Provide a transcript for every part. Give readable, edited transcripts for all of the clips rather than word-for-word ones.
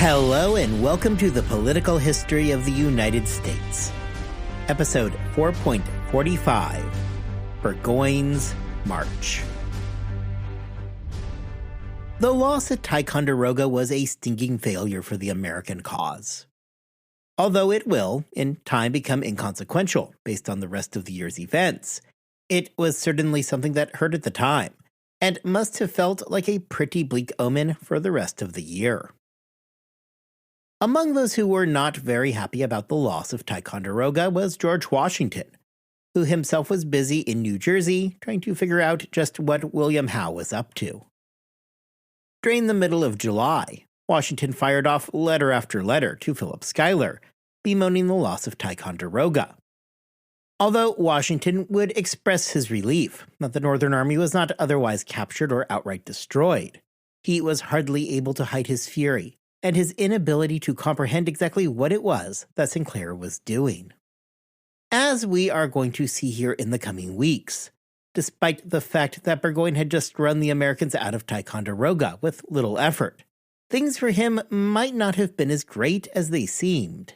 Hello and welcome to the Political History of the United States. Episode 4.45, Burgoyne's March. The loss at Ticonderoga was a stinking failure for the American cause. Although it will, in time, become inconsequential based on the rest of the year's events, it was certainly something that hurt at the time, and must have felt like a pretty bleak omen for the rest of the year. Among those who were not very happy about the loss of Ticonderoga was George Washington, who himself was busy in New Jersey trying to figure out just what William Howe was up to. During the middle of July, Washington fired off letter after letter to Philip Schuyler, bemoaning the loss of Ticonderoga. Although Washington would express his relief that the Northern Army was not otherwise captured or outright destroyed, he was hardly able to hide his fury and his inability to comprehend exactly what it was that Sinclair was doing. As we are going to see here in the coming weeks, despite the fact that Burgoyne had just run the Americans out of Ticonderoga with little effort, things for him might not have been as great as they seemed.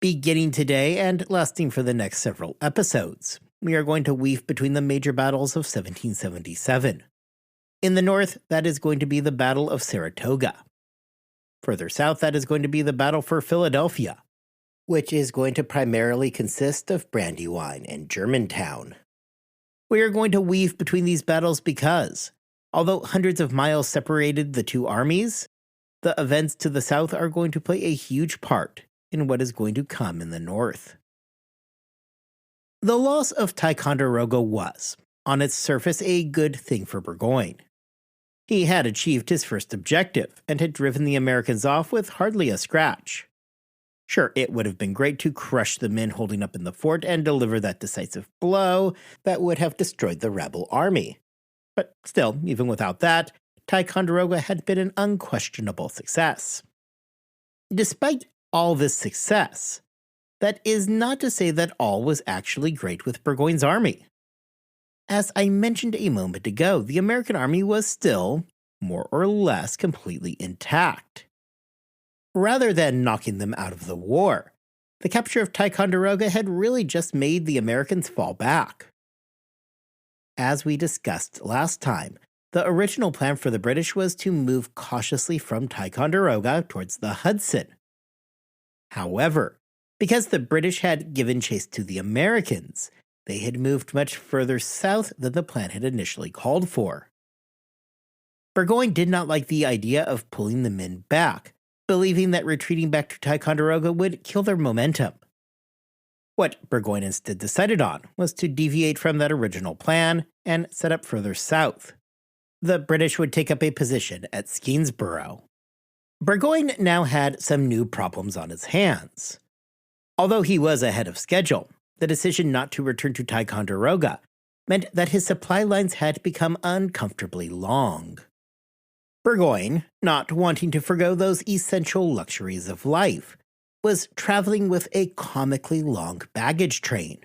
Beginning today and lasting for the next several episodes, we are going to weave between the major battles of 1777. In the north, that is going to be the Battle of Saratoga. Further south, that is going to be the battle for Philadelphia, which is going to primarily consist of Brandywine and Germantown. We are going to weave between these battles because, although hundreds of miles separated the two armies, the events to the south are going to play a huge part in what is going to come in the north. The loss of Ticonderoga was, on its surface, a good thing for Burgoyne. He had achieved his first objective and had driven the Americans off with hardly a scratch. Sure, it would have been great to crush the men holding up in the fort and deliver that decisive blow that would have destroyed the rebel army. But still, even without that, Ticonderoga had been an unquestionable success. Despite all this success, that is not to say that all was actually great with Burgoyne's army. As I mentioned a moment ago, the American army was still, more or less, completely intact. Rather than knocking them out of the war, the capture of Ticonderoga had really just made the Americans fall back. As we discussed last time, the original plan for the British was to move cautiously from Ticonderoga towards the Hudson. However, because the British had given chase to the Americans, they had moved much further south than the plan had initially called for. Burgoyne did not like the idea of pulling the men back, believing that retreating back to Ticonderoga would kill their momentum. What Burgoyne instead decided on was to deviate from that original plan and set up further south. The British would take up a position at Skenesborough. Burgoyne now had some new problems on his hands. Although he was ahead of schedule, the decision not to return to Ticonderoga meant that his supply lines had become uncomfortably long. Burgoyne, not wanting to forgo those essential luxuries of life, was traveling with a comically long baggage train.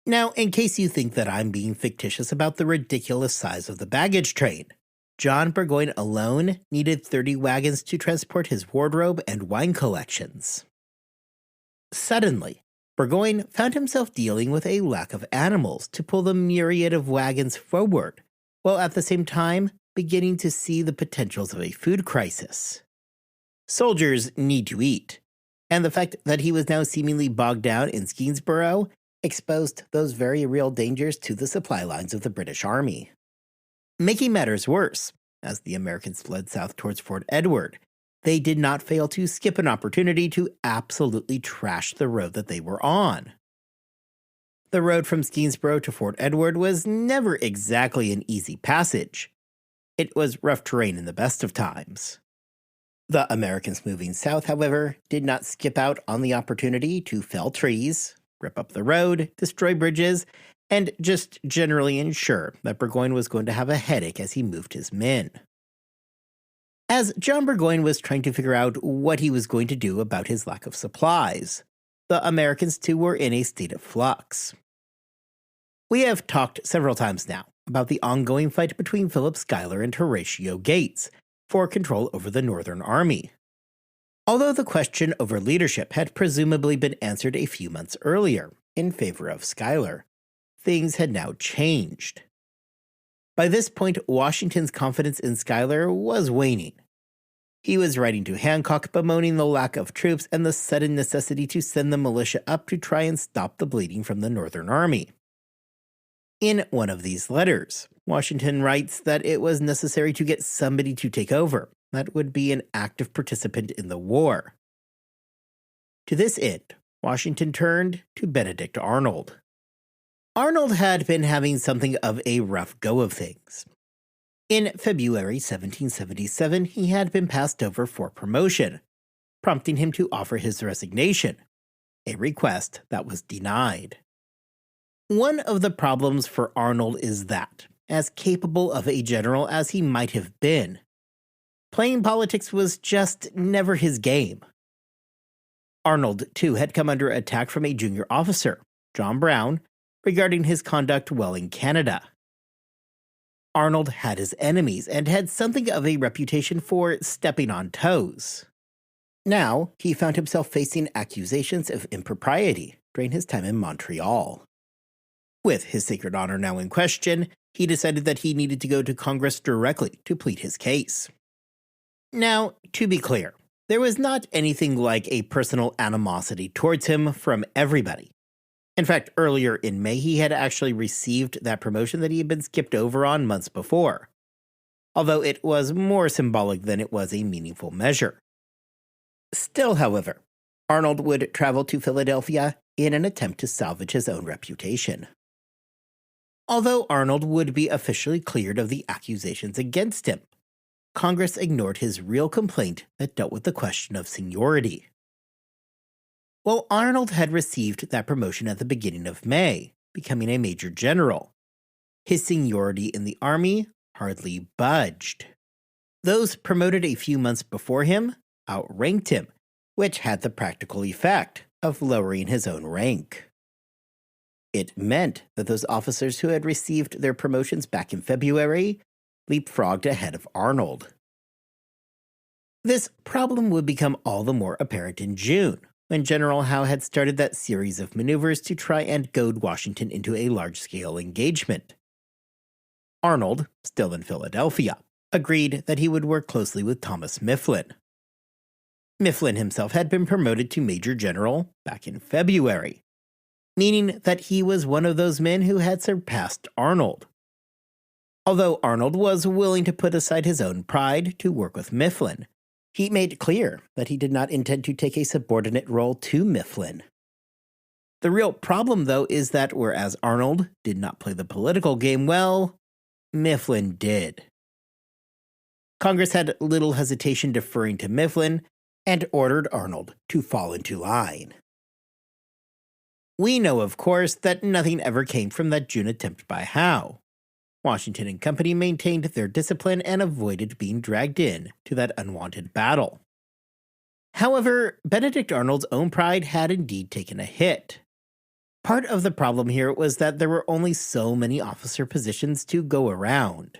Now, in case you think that I'm being fictitious about the ridiculous size of the baggage train, John Burgoyne alone needed 30 wagons to transport his wardrobe and wine collections. Suddenly, Burgoyne found himself dealing with a lack of animals to pull the myriad of wagons forward, while at the same time beginning to see the potentials of a food crisis. Soldiers need to eat, and the fact that he was now seemingly bogged down in Skenesborough exposed those very real dangers to the supply lines of the British Army. Making matters worse, as the Americans fled south towards Fort Edward, they did not fail to skip an opportunity to absolutely trash the road that they were on. The road from Skenesborough to Fort Edward was never exactly an easy passage. It was rough terrain in the best of times. The Americans moving south, however, did not skip out on the opportunity to fell trees, rip up the road, destroy bridges, and just generally ensure that Burgoyne was going to have a headache as he moved his men. As John Burgoyne was trying to figure out what he was going to do about his lack of supplies, the Americans too were in a state of flux. We have talked several times now about the ongoing fight between Philip Schuyler and Horatio Gates for control over the Northern Army. Although the question over leadership had presumably been answered a few months earlier in favor of Schuyler, things had now changed. By this point, Washington's confidence in Schuyler was waning. He was writing to Hancock bemoaning the lack of troops and the sudden necessity to send the militia up to try and stop the bleeding from the Northern Army. In one of these letters, Washington writes that it was necessary to get somebody to take over that would be an active participant in the war. To this end, Washington turned to Benedict Arnold. Arnold had been having something of a rough go of things. In February 1777, he had been passed over for promotion, prompting him to offer his resignation, a request that was denied. One of the problems for Arnold is that, as capable of a general as he might have been, playing politics was just never his game. Arnold, too, had come under attack from a junior officer, John Brown, regarding his conduct while in Canada. Arnold had his enemies and had something of a reputation for stepping on toes. Now, he found himself facing accusations of impropriety during his time in Montreal. With his sacred honor now in question, he decided that he needed to go to Congress directly to plead his case. Now, to be clear, there was not anything like a personal animosity towards him from everybody. In fact, earlier in May, he had actually received that promotion that he had been skipped over on months before, although it was more symbolic than it was a meaningful measure. Still, however, Arnold would travel to Philadelphia in an attempt to salvage his own reputation. Although Arnold would be officially cleared of the accusations against him, Congress ignored his real complaint that dealt with the question of seniority. While Arnold had received that promotion at the beginning of May, becoming a major general, his seniority in the army hardly budged. Those promoted a few months before him outranked him, which had the practical effect of lowering his own rank. It meant that those officers who had received their promotions back in February leapfrogged ahead of Arnold. This problem would become all the more apparent in June, when General Howe had started that series of maneuvers to try and goad Washington into a large-scale engagement. Arnold, still in Philadelphia, agreed that he would work closely with Thomas Mifflin. Mifflin himself had been promoted to Major General back in February, meaning that he was one of those men who had surpassed Arnold. Although Arnold was willing to put aside his own pride to work with Mifflin, he made clear that he did not intend to take a subordinate role to Mifflin. The real problem, though, is that whereas Arnold did not play the political game well, Mifflin did. Congress had little hesitation deferring to Mifflin and ordered Arnold to fall into line. We know, of course, that nothing ever came from that June attempt by Howe. Washington and company maintained their discipline and avoided being dragged in to that unwanted battle. However, Benedict Arnold's own pride had indeed taken a hit. Part of the problem here was that there were only so many officer positions to go around.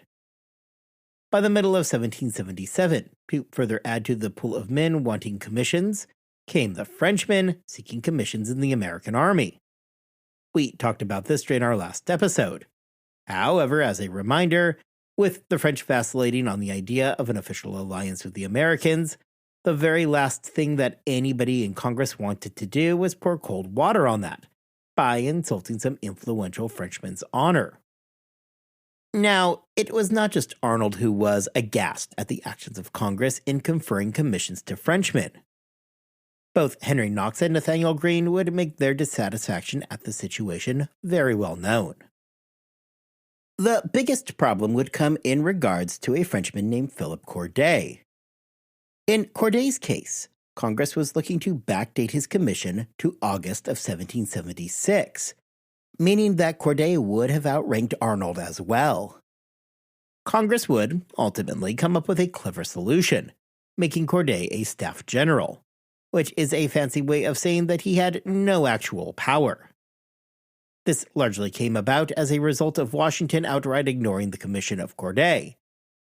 By the middle of 1777, to further add to the pool of men wanting commissions, came the Frenchmen seeking commissions in the American Army. We talked about this during our last episode. However, as a reminder, with the French vacillating on the idea of an official alliance with the Americans, the very last thing that anybody in Congress wanted to do was pour cold water on that, by insulting some influential Frenchman's honor. Now, it was not just Arnold who was aghast at the actions of Congress in conferring commissions to Frenchmen. Both Henry Knox and Nathaniel Greene would make their dissatisfaction at the situation very well known. The biggest problem would come in regards to a Frenchman named Philip Corday. In Corday's case, Congress was looking to backdate his commission to August of 1776, meaning that Corday would have outranked Arnold as well. Congress would, ultimately, come up with a clever solution, making Corday a staff general, which is a fancy way of saying that he had no actual power. This largely came about as a result of Washington outright ignoring the commission of Corday,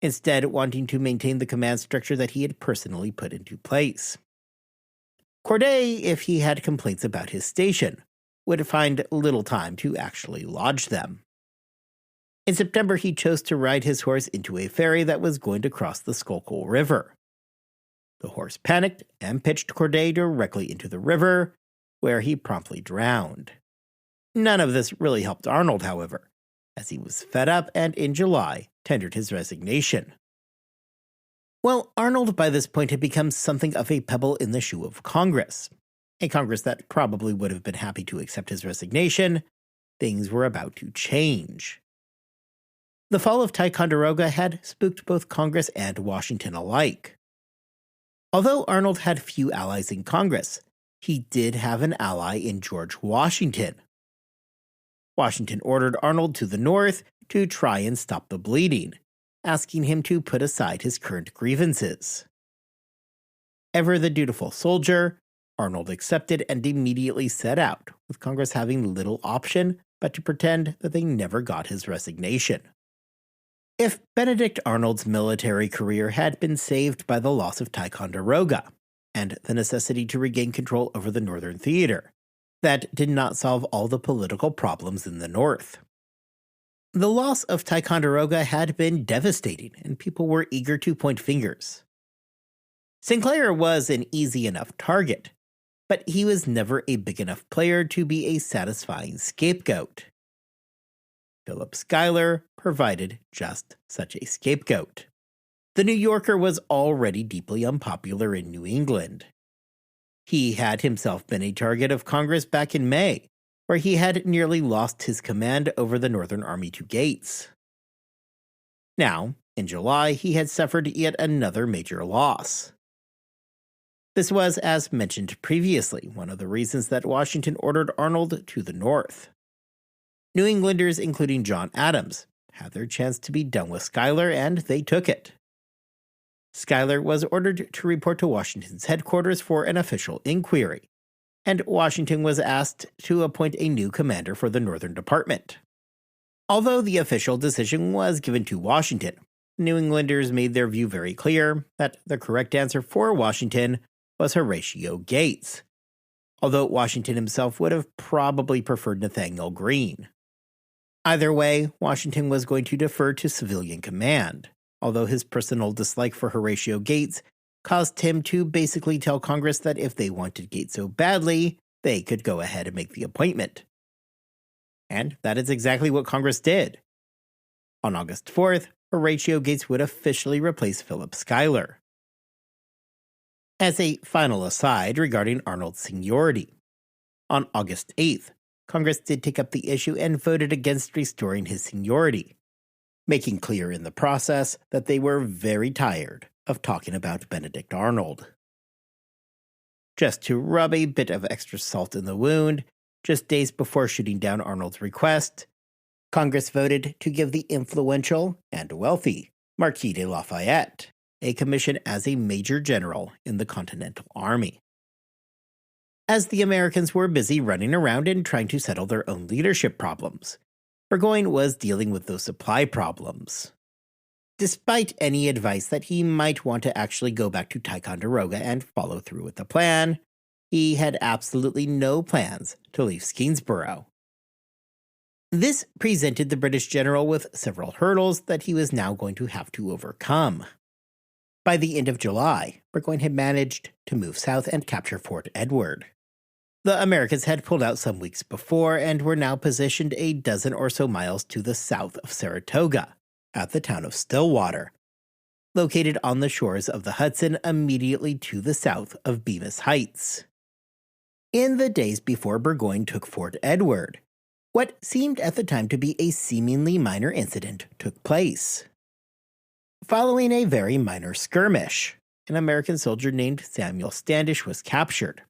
instead wanting to maintain the command structure that he had personally put into place. Corday, if he had complaints about his station, would find little time to actually lodge them. In September, he chose to ride his horse into a ferry that was going to cross the Schuylkill River. The horse panicked and pitched Corday directly into the river, where he promptly drowned. None of this really helped Arnold, however, as he was fed up and in July tendered his resignation. Well, Arnold by this point had become something of a pebble in the shoe of Congress. A Congress that probably would have been happy to accept his resignation. Things were about to change. The fall of Ticonderoga had spooked both Congress and Washington alike. Although Arnold had few allies in Congress, he did have an ally in George Washington. Washington ordered Arnold to the north to try and stop the bleeding, asking him to put aside his current grievances. Ever the dutiful soldier, Arnold accepted and immediately set out, with Congress having little option but to pretend that they never got his resignation. If Benedict Arnold's military career had been saved by the loss of Ticonderoga and the necessity to regain control over the Northern Theater, that did not solve all the political problems in the North. The loss of Ticonderoga had been devastating, and people were eager to point fingers. Sinclair was an easy enough target, but he was never a big enough player to be a satisfying scapegoat. Philip Schuyler provided just such a scapegoat. The New Yorker was already deeply unpopular in New England. He had himself been a target of Congress back in May, where he had nearly lost his command over the Northern Army to Gates. Now, in July, he had suffered yet another major loss. This was, as mentioned previously, one of the reasons that Washington ordered Arnold to the north. New Englanders, including John Adams, had their chance to be done with Schuyler, and they took it. Schuyler was ordered to report to Washington's headquarters for an official inquiry, and Washington was asked to appoint a new commander for the Northern Department. Although the official decision was given to Washington, New Englanders made their view very clear that the correct answer for Washington was Horatio Gates, although Washington himself would have probably preferred Nathanael Greene. Either way, Washington was going to defer to civilian command, although his personal dislike for Horatio Gates caused him to basically tell Congress that if they wanted Gates so badly, they could go ahead and make the appointment. And that is exactly what Congress did. On August 4th, Horatio Gates would officially replace Philip Schuyler. As a final aside regarding Arnold's seniority, on August 8th, Congress did take up the issue and voted against restoring his seniority, making clear in the process that they were very tired of talking about Benedict Arnold. Just to rub a bit of extra salt in the wound, just days before shooting down Arnold's request, Congress voted to give the influential and wealthy Marquis de Lafayette a commission as a major general in the Continental Army. As the Americans were busy running around and trying to settle their own leadership problems, Burgoyne was dealing with those supply problems. Despite any advice that he might want to actually go back to Ticonderoga and follow through with the plan, he had absolutely no plans to leave Skenesborough. This presented the British general with several hurdles that he was now going to have to overcome. By the end of July, Burgoyne had managed to move south and capture Fort Edward. The Americans had pulled out some weeks before and were now positioned a dozen or so miles to the south of Saratoga, at the town of Stillwater, located on the shores of the Hudson immediately to the south of Bemis Heights. In the days before Burgoyne took Fort Edward, what seemed at the time to be a seemingly minor incident took place. Following a very minor skirmish, an American soldier named Samuel Standish was captured.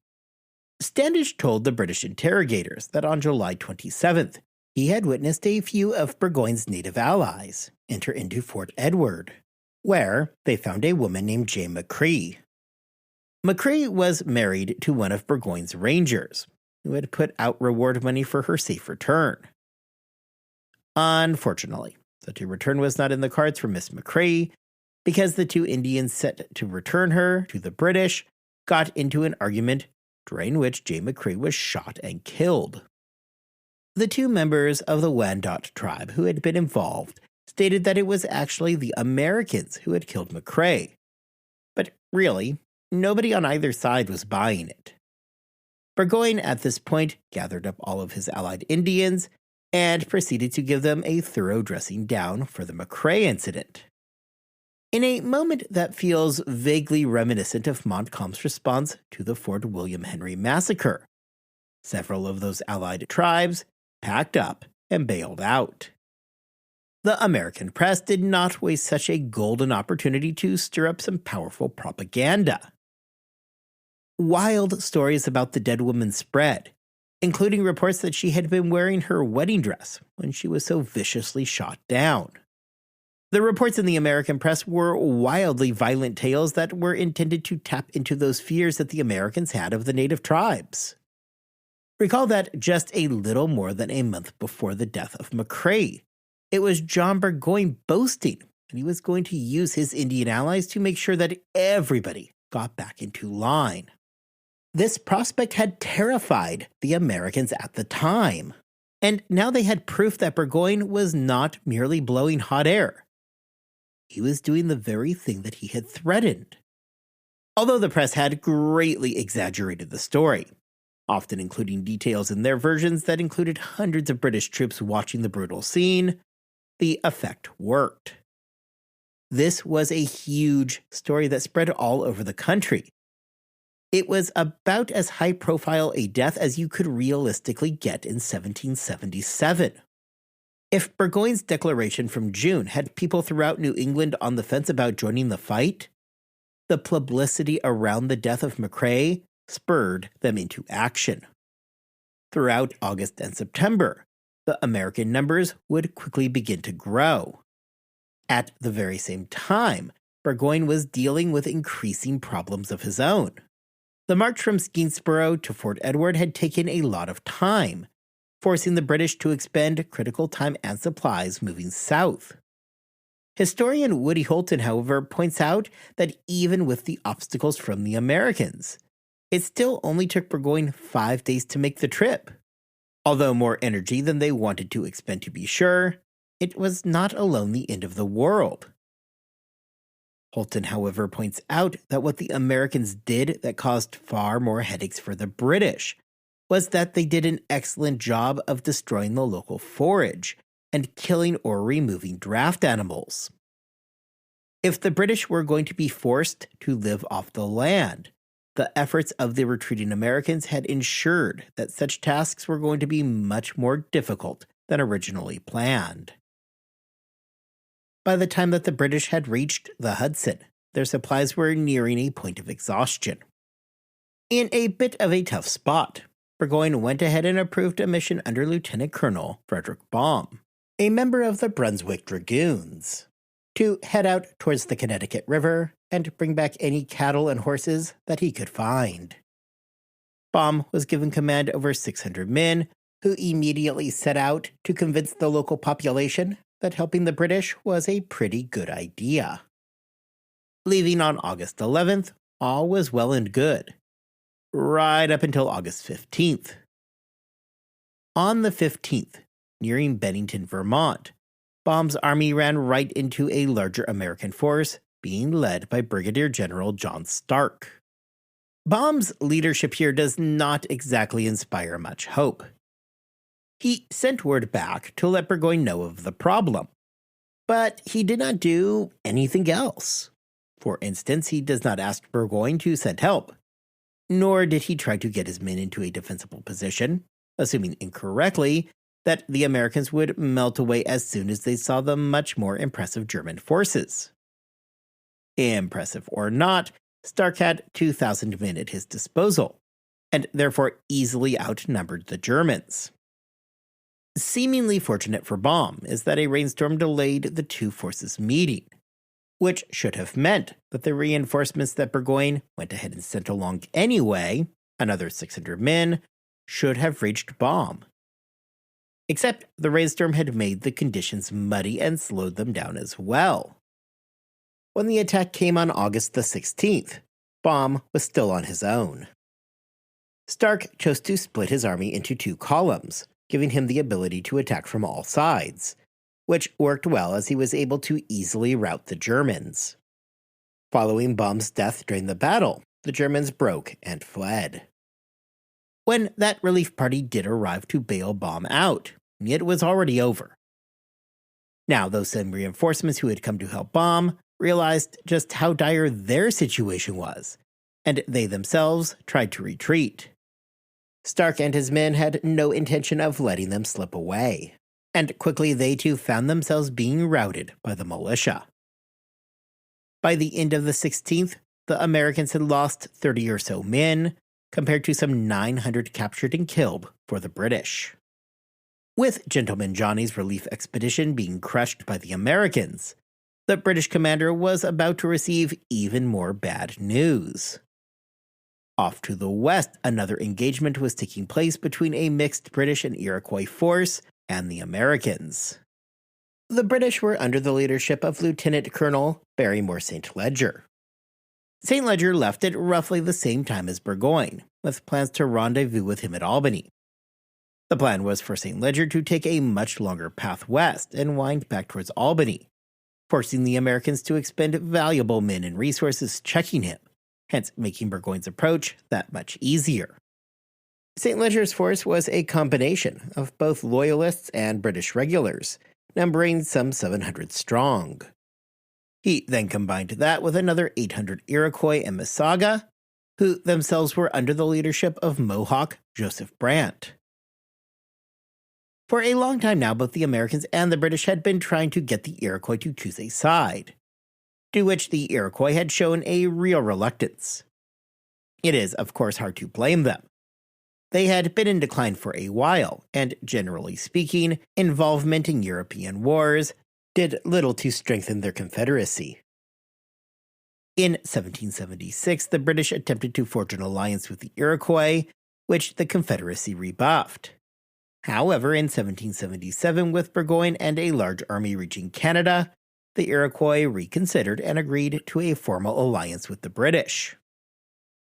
Standish told the British interrogators that on July 27th, he had witnessed a few of Burgoyne's native allies enter into Fort Edward, where they found a woman named Jane McCree. McCree was married to one of Burgoyne's rangers, who had put out reward money for her safe return. Unfortunately, such a return was not in the cards for Miss McCree, because the two Indians set to return her to the British got into an argument during which J. McCrae was shot and killed. The two members of the Wyandot tribe who had been involved stated that it was actually the Americans who had killed McCrae. But really, nobody on either side was buying it. Burgoyne at this point gathered up all of his allied Indians and proceeded to give them a thorough dressing down for the McCrae incident. In a moment that feels vaguely reminiscent of Montcalm's response to the Fort William Henry massacre, several of those allied tribes packed up and bailed out. The American press did not waste such a golden opportunity to stir up some powerful propaganda. Wild stories about the dead woman spread, including reports that she had been wearing her wedding dress when she was so viciously shot down. The reports in the American press were wildly violent tales that were intended to tap into those fears that the Americans had of the native tribes. Recall that just a little more than a month before the death of McCrae, it was John Burgoyne boasting that he was going to use his Indian allies to make sure that everybody got back into line. This prospect had terrified the Americans at the time, and now they had proof that Burgoyne was not merely blowing hot air. He was doing the very thing that he had threatened. Although the press had greatly exaggerated the story, often including details in their versions that included hundreds of British troops watching the brutal scene, the effect worked. This was a huge story that spread all over the country. It was about as high-profile a death as you could realistically get in 1777. If Burgoyne's declaration from June had people throughout New England on the fence about joining the fight, the publicity around the death of McCrae spurred them into action. Throughout August and September, the American numbers would quickly begin to grow. At the very same time, Burgoyne was dealing with increasing problems of his own. The march from Skenesborough to Fort Edward had taken a lot of time, forcing the British to expend critical time and supplies moving south. Historian Woody Holton, however, points out that even with the obstacles from the Americans, it still only took Burgoyne 5 days to make the trip. Although more energy than they wanted to expend to be sure, it was not alone the end of the world. Holton, however, points out that what the Americans did that caused far more headaches for the British was that they did an excellent job of destroying the local forage and killing or removing draft animals. If the British were going to be forced to live off the land, the efforts of the retreating Americans had ensured that such tasks were going to be much more difficult than originally planned. By the time that the British had reached the Hudson, their supplies were nearing a point of exhaustion. In a bit of a tough spot, Burgoyne went ahead and approved a mission under Lieutenant Colonel Frederick Baum, a member of the Brunswick Dragoons, to head out towards the Connecticut River and bring back any cattle and horses that he could find. Baum was given command over 600 men, who immediately set out to convince the local population that helping the British was a pretty good idea. Leaving on August 11th, all was well and good, right up until August 15th. On the 15th, nearing Bennington, Vermont, Baum's army ran right into a larger American force being led by Brigadier General John Stark. Baum's leadership here does not exactly inspire much hope. He sent word back to let Burgoyne know of the problem, but he did not do anything else. For instance, he does not ask Burgoyne to send help, nor did he try to get his men into a defensible position, assuming incorrectly that the Americans would melt away as soon as they saw the much more impressive German forces. Impressive or not, Stark had 2,000 men at his disposal, and therefore easily outnumbered the Germans. Seemingly fortunate for Baum is that a rainstorm delayed the two forces meeting, which should have meant that the reinforcements that Burgoyne went ahead and sent along anyway, another 600 men, should have reached Baum. Except the rainstorm had made the conditions muddy and slowed them down as well. When the attack came on August the 16th, Baum was still on his own. Stark chose to split his army into 2 columns, giving him the ability to attack from all sides, which worked well as he was able to easily rout the Germans. Following Baum's death during the battle, the Germans broke and fled. When that relief party did arrive to bail Baum out, it was already over. Now, those same reinforcements who had come to help Baum realized just how dire their situation was, and they themselves tried to retreat. Stark and his men had no intention of letting them slip away, and quickly they too found themselves being routed by the militia. By the end of the 16th, the Americans had lost 30 or so men, compared to some 900 captured and killed for the British. With Gentleman Johnny's relief expedition being crushed by the Americans, the British commander was about to receive even more bad news. Off to the west, another engagement was taking place between a mixed British and Iroquois force and the Americans. The British were under the leadership of Lieutenant Colonel Barrymore St. Ledger. St. Ledger left at roughly the same time as Burgoyne, with plans to rendezvous with him at Albany. The plan was for St. Ledger to take a much longer path west and wind back towards Albany, forcing the Americans to expend valuable men and resources checking him, hence making Burgoyne's approach that much easier. St. Ledger's force was a combination of both Loyalists and British regulars, numbering some 700 strong. He then combined that with another 800 Iroquois and Mississauga, who themselves were under the leadership of Mohawk Joseph Brant. For a long time now, both the Americans and the British had been trying to get the Iroquois to choose a side, to which the Iroquois had shown a real reluctance. It is, of course, hard to blame them. They had been in decline for a while, and generally speaking, involvement in European wars did little to strengthen their confederacy. In 1776, the British attempted to forge an alliance with the Iroquois, which the Confederacy rebuffed. However, in 1777, with Burgoyne and a large army reaching Canada, the Iroquois reconsidered and agreed to a formal alliance with the British.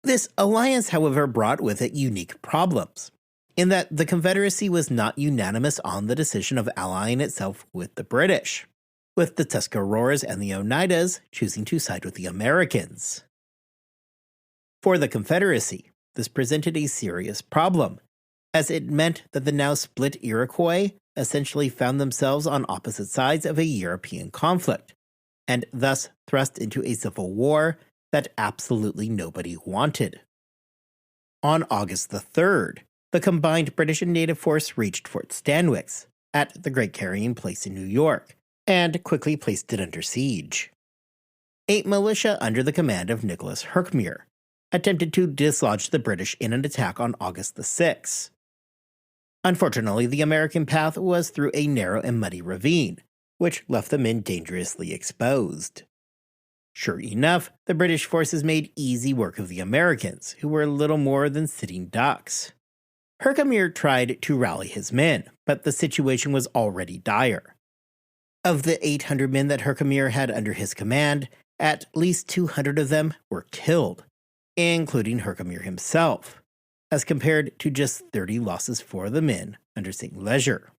This alliance, however, brought with it unique problems, in that the Confederacy was not unanimous on the decision of allying itself with the British, with the Tuscaroras and the Oneidas choosing to side with the Americans. For the Confederacy, this presented a serious problem, as it meant that the now split Iroquois essentially found themselves on opposite sides of a European conflict, and thus thrust into a civil war that absolutely nobody wanted. On August the 3rd, the combined British and native force reached Fort Stanwix at the Great Carrying Place in New York, and quickly placed it under siege. A militia under the command of Nicholas Herchmer attempted to dislodge the British in an attack on August the 6th. Unfortunately, the American path was through a narrow and muddy ravine, which left the men dangerously exposed. Sure enough, the British forces made easy work of the Americans, who were little more than sitting ducks. Herchmer tried to rally his men, but the situation was already dire. Of the 800 men that Herchmer had under his command, at least 200 of them were killed, including Herchmer himself, as compared to just 30 losses for the men under St. Ledger.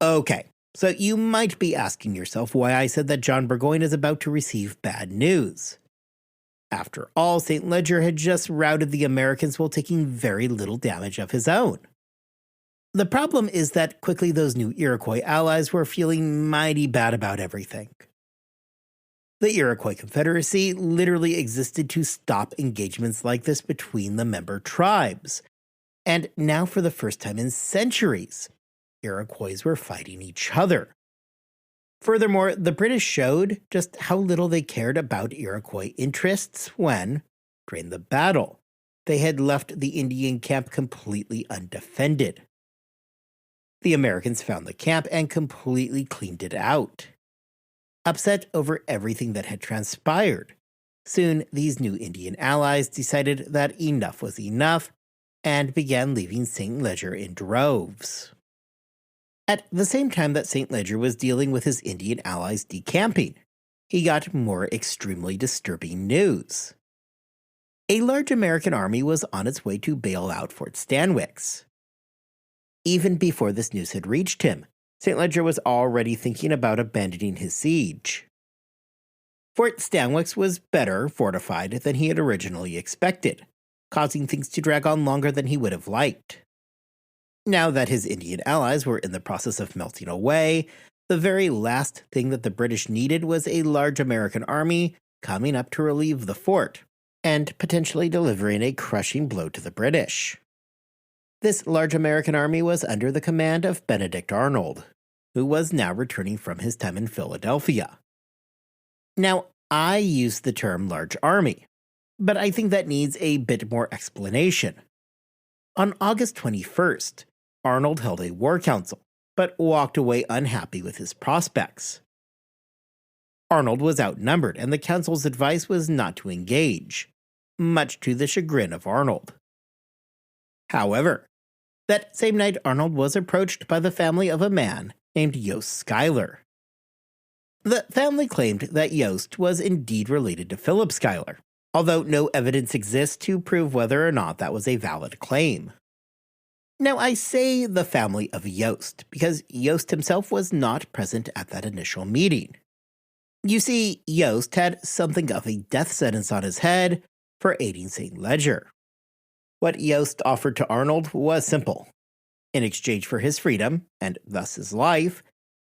Okay, so you might be asking yourself why I said that John Burgoyne is about to receive bad news. After all, St. Ledger had just routed the Americans while taking very little damage of his own. The problem is that quickly those new Iroquois allies were feeling mighty bad about everything. The Iroquois Confederacy literally existed to stop engagements like this between the member tribes, and now for the first time in centuries, Iroquois were fighting each other. Furthermore, the British showed just how little they cared about Iroquois interests when, during the battle, they had left the Indian camp completely undefended. The Americans found the camp and completely cleaned it out. Upset over everything that had transpired, soon these new Indian allies decided that enough was enough and began leaving St. Ledger in droves. At the same time that St. Ledger was dealing with his Indian allies decamping, he got more extremely disturbing news. a large American army was on its way to bail out Fort Stanwix. Even before this news had reached him, St. Leger was already thinking about abandoning his siege. Fort Stanwix was better fortified than he had originally expected, causing things to drag on longer than he would have liked. Now that his Indian allies were in the process of melting away, the very last thing that the British needed was a large American army coming up to relieve the fort, and potentially delivering a crushing blow to the British. This large American army was under the command of Benedict Arnold, who was now returning from his time in Philadelphia. Now, I use the term large army, but I think that needs a bit more explanation. On August 21st, Arnold held a war council, but walked away unhappy with his prospects. Arnold was outnumbered, and the council's advice was not to engage, much to the chagrin of Arnold. However, that same night Arnold was approached by the family of a man named Yost Schuyler. The family claimed that Yost was indeed related to Philip Schuyler, although no evidence exists to prove whether or not that was a valid claim. Now, I say the family of Yost because Yost himself was not present at that initial meeting. You see, Yost had something of a death sentence on his head for aiding St. Leger. What Yost offered to Arnold was simple. In exchange for his freedom, and thus his life,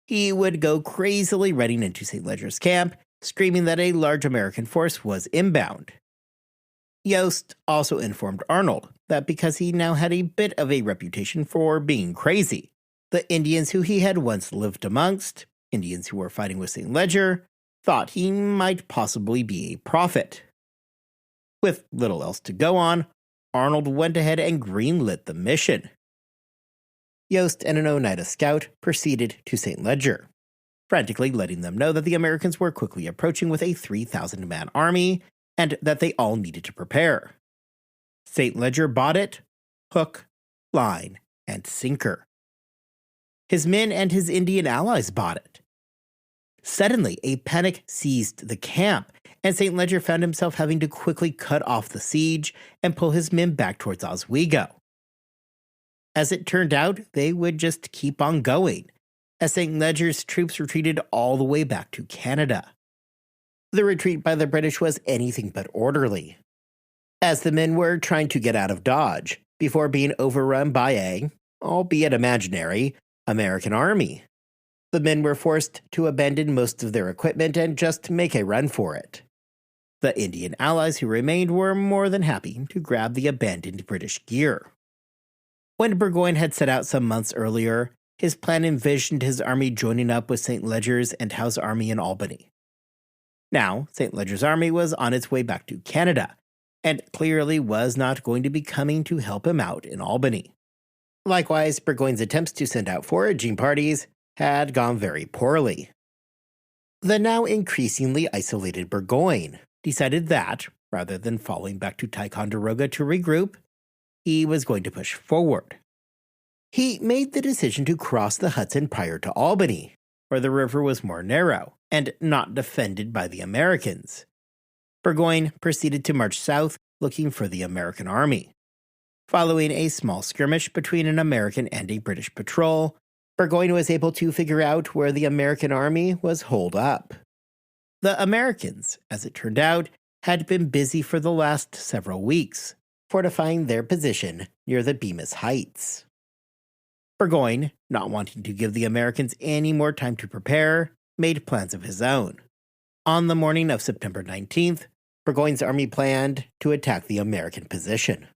he would go crazily running into St. Leger's camp, screaming that a large American force was inbound. Yost also informed Arnold that because he now had a bit of a reputation for being crazy, the Indians who he had once lived amongst, Indians who were fighting with St. Leger, thought he might possibly be a prophet. With little else to go on, Arnold went ahead and greenlit the mission. Yost and an Oneida scout proceeded to St. Leger, frantically letting them know that the Americans were quickly approaching with a 3,000-man army and that they all needed to prepare. St. Leger bought it, hook, line, and sinker. His men and his Indian allies bought it. Suddenly, a panic seized the camp, and St. Leger found himself having to quickly cut off the siege and pull his men back towards Oswego. As it turned out, they would just keep on going, as St. Leger's troops retreated all the way back to Canada. The retreat by the British was anything but orderly, as the men were trying to get out of Dodge before being overrun by a, albeit imaginary, American army. The men were forced to abandon most of their equipment and just make a run for it. The Indian allies who remained were more than happy to grab the abandoned British gear. When Burgoyne had set out some months earlier, his plan envisioned his army joining up with St. Leger's and Howe's army in Albany. Now, St. Leger's army was on its way back to Canada, and clearly was not going to be coming to help him out in Albany. Likewise, Burgoyne's attempts to send out foraging parties had gone very poorly. The now increasingly isolated Burgoyne decided that, rather than falling back to Ticonderoga to regroup, he was going to push forward. He made the decision to cross the Hudson prior to Albany, where the river was more narrow and not defended by the Americans. Burgoyne proceeded to march south looking for the American army. Following a small skirmish between an American and a British patrol, Burgoyne was able to figure out where the American army was holed up. The Americans, as it turned out, had been busy for the last several weeks, fortifying their position near the Bemis Heights. Burgoyne, not wanting to give the Americans any more time to prepare, made plans of his own. On the morning of September 19th, Burgoyne's army planned to attack the American position.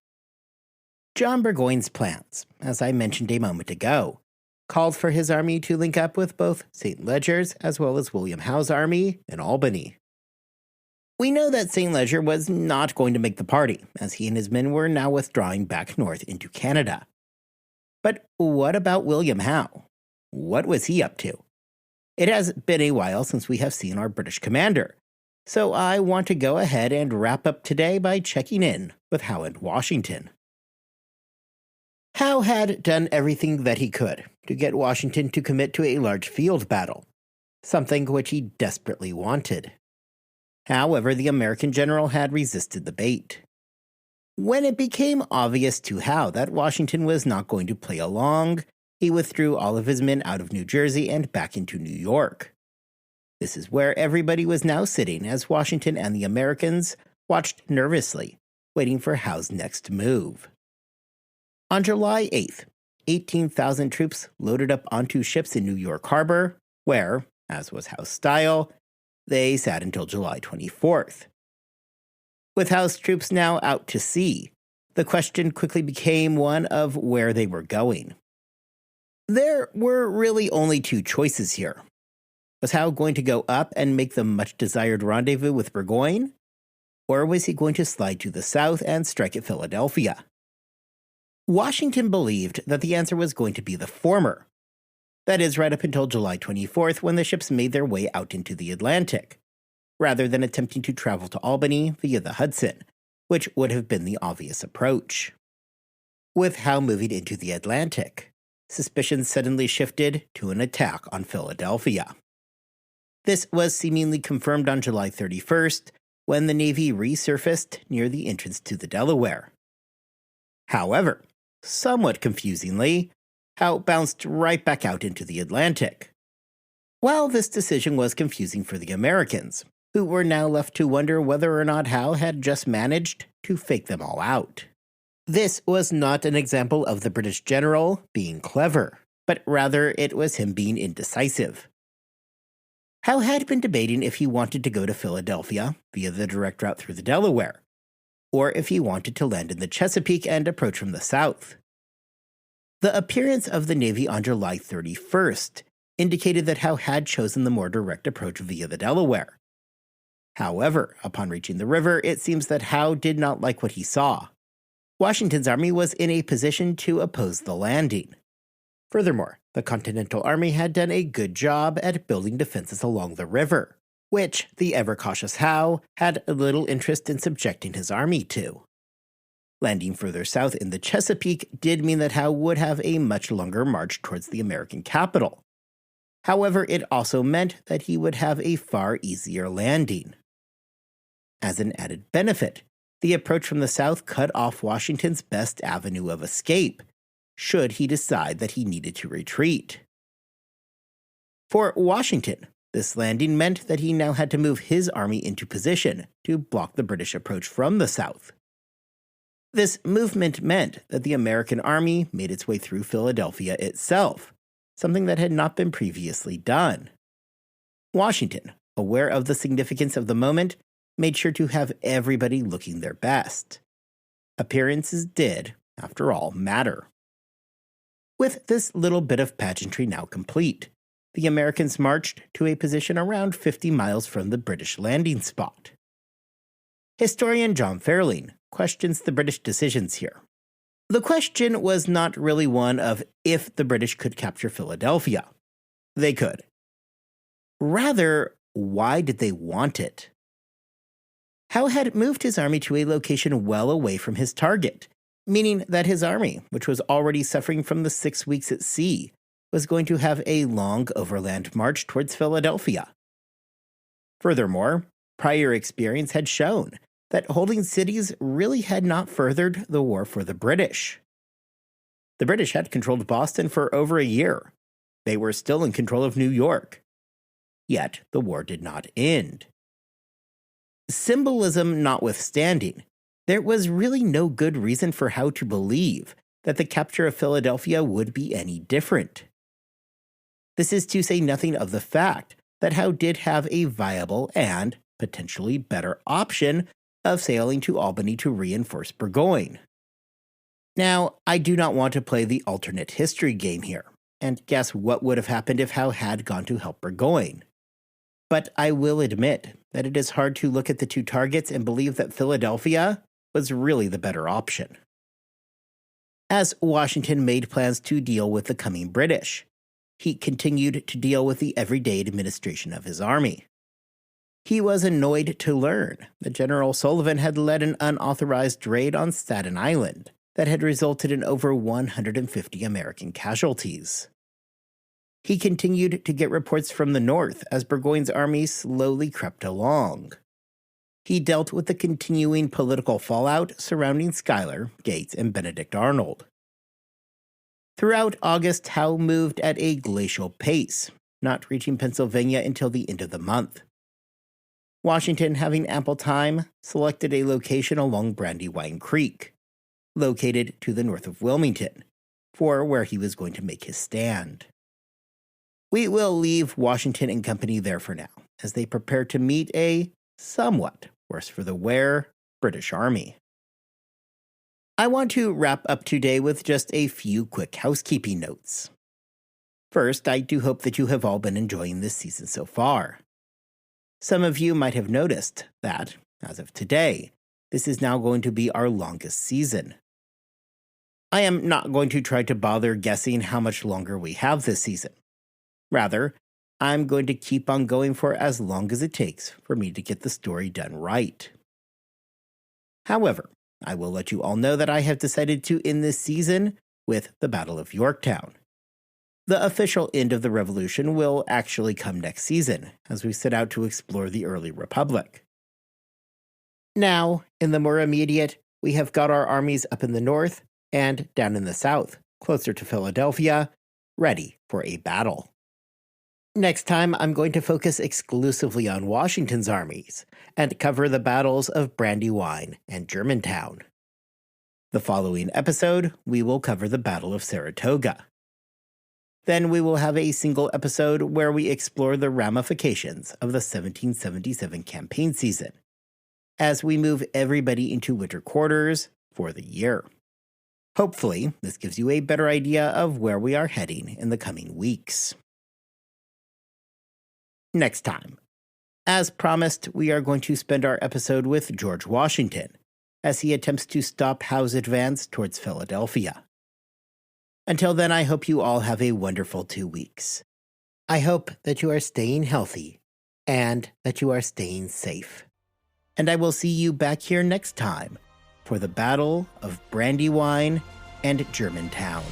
John Burgoyne's plans, as I mentioned a moment ago, called for his army to link up with both St. Leger's as well as William Howe's army in Albany. We know that St. Leger was not going to make the party, as he and his men were now withdrawing back north into Canada. But what about William Howe? What was he up to? It has been a while since we have seen our British commander, so I want to go ahead and wrap up today by checking in with Howe in Washington. Howe had done everything that he could to get Washington to commit to a large field battle, something which he desperately wanted. However, the American general had resisted the bait. When it became obvious to Howe that Washington was not going to play along, he withdrew all of his men out of New Jersey and back into New York. This is where everybody was now sitting as Washington and the Americans watched nervously, waiting for Howe's next move. On July 8th, 18,000 troops loaded up onto ships in New York Harbor, where, as was Howe's style, they sat until July 24th. With Howe's troops now out to sea, the question quickly became one of where they were going. There were really only two choices here. Was Howe going to go up and make the much-desired rendezvous with Burgoyne? Or was he going to slide to the south and strike at Philadelphia? Washington believed that the answer was going to be the former. That is, right up until July 24th, when the ships made their way out into the Atlantic, rather than attempting to travel to Albany via the Hudson, which would have been the obvious approach. With Howe moving into the Atlantic, suspicions suddenly shifted to an attack on Philadelphia. This was seemingly confirmed on July 31st, when the Navy resurfaced near the entrance to the Delaware. However, somewhat confusingly, Howe bounced right back out into the Atlantic. While this decision was confusing for the Americans, who were now left to wonder whether or not Howe had just managed to fake them all out. This was not an example of the British general being clever, but rather it was him being indecisive. Howe had been debating if he wanted to go to Philadelphia via the direct route through the Delaware, or if he wanted to land in the Chesapeake and approach from the south. The appearance of the Navy on July 31st indicated that Howe had chosen the more direct approach via the Delaware. However, upon reaching the river, it seems that Howe did not like what he saw. Washington's army was in a position to oppose the landing. Furthermore, the Continental Army had done a good job at building defenses along the river, which the ever-cautious Howe had little interest in subjecting his army to. Landing further south in the Chesapeake did mean that Howe would have a much longer march towards the American capital. However, it also meant that he would have a far easier landing. As an added benefit, the approach from the south cut off Washington's best avenue of escape, should he decide that he needed to retreat. For Washington, this landing meant that he now had to move his army into position to block the British approach from the south. This movement meant that the American army made its way through Philadelphia itself, something that had not been previously done. Washington, aware of the significance of the moment, made sure to have everybody looking their best. Appearances did, after all, matter. With this little bit of pageantry now complete, the Americans marched to a position around 50 miles from the British landing spot. Historian John Fairleigh questions the British decisions here. The question was not really one of if the British could capture Philadelphia. They could. Rather, why did they want it? Howe had moved his army to a location well away from his target, meaning that his army, which was already suffering from the 6 weeks at sea, was going to have a long overland march towards Philadelphia. Furthermore, prior experience had shown that holding cities really had not furthered the war for the British. The British had controlled Boston for over a year. They were still in control of New York. Yet the war did not end. Symbolism notwithstanding, there was really no good reason for Howe to believe that the capture of Philadelphia would be any different. This is to say nothing of the fact that Howe did have a viable and potentially better option of sailing to Albany to reinforce Burgoyne. Now, I do not want to play the alternate history game here, and guess what would have happened if Howe had gone to help Burgoyne. But I will admit that it is hard to look at the two targets and believe that Philadelphia was really the better option. As Washington made plans to deal with the coming British, he continued to deal with the everyday administration of his army. He was annoyed to learn that General Sullivan had led an unauthorized raid on Staten Island that had resulted in over 150 American casualties. He continued to get reports from the north as Burgoyne's army slowly crept along. he dealt with the continuing political fallout surrounding Schuyler, Gates, and Benedict Arnold. Throughout August, Howe moved at a glacial pace, not reaching Pennsylvania until the end of the month. Washington, having ample time, selected a location along Brandywine Creek, located to the north of Wilmington, for where he was going to make his stand. We will leave Washington and company there for now, as they prepare to meet a somewhat worse for the wear British Army. I want to wrap up today with just a few quick housekeeping notes. First, I do hope that you have all been enjoying this season so far. Some of you might have noticed that, as of today, this is now going to be our longest season. I am not going to try to bother guessing how much longer we have this season. Rather, I'm going to keep on going for as long as it takes for me to get the story done right. However, I will let you all know that I have decided to end this season with the Battle of Yorktown. The official end of the Revolution will actually come next season, as we set out to explore the early Republic. Now, in the more immediate, we have got our armies up in the north and down in the south, closer to Philadelphia, ready for a battle. Next time, I'm going to focus exclusively on Washington's armies and cover the battles of Brandywine and Germantown. The following episode, we will cover the Battle of Saratoga. Then we will have a single episode where we explore the ramifications of the 1777 campaign season, as we move everybody into winter quarters for the year. Hopefully, this gives you a better idea of where we are heading in the coming weeks. Next time, as promised, we are going to spend our episode with George Washington, as he attempts to stop Howe's advance towards Philadelphia. Until then, I hope you all have a wonderful 2 weeks. I hope that you are staying healthy and that you are staying safe. And I will see you back here next time for the Battle of Brandywine and Germantown.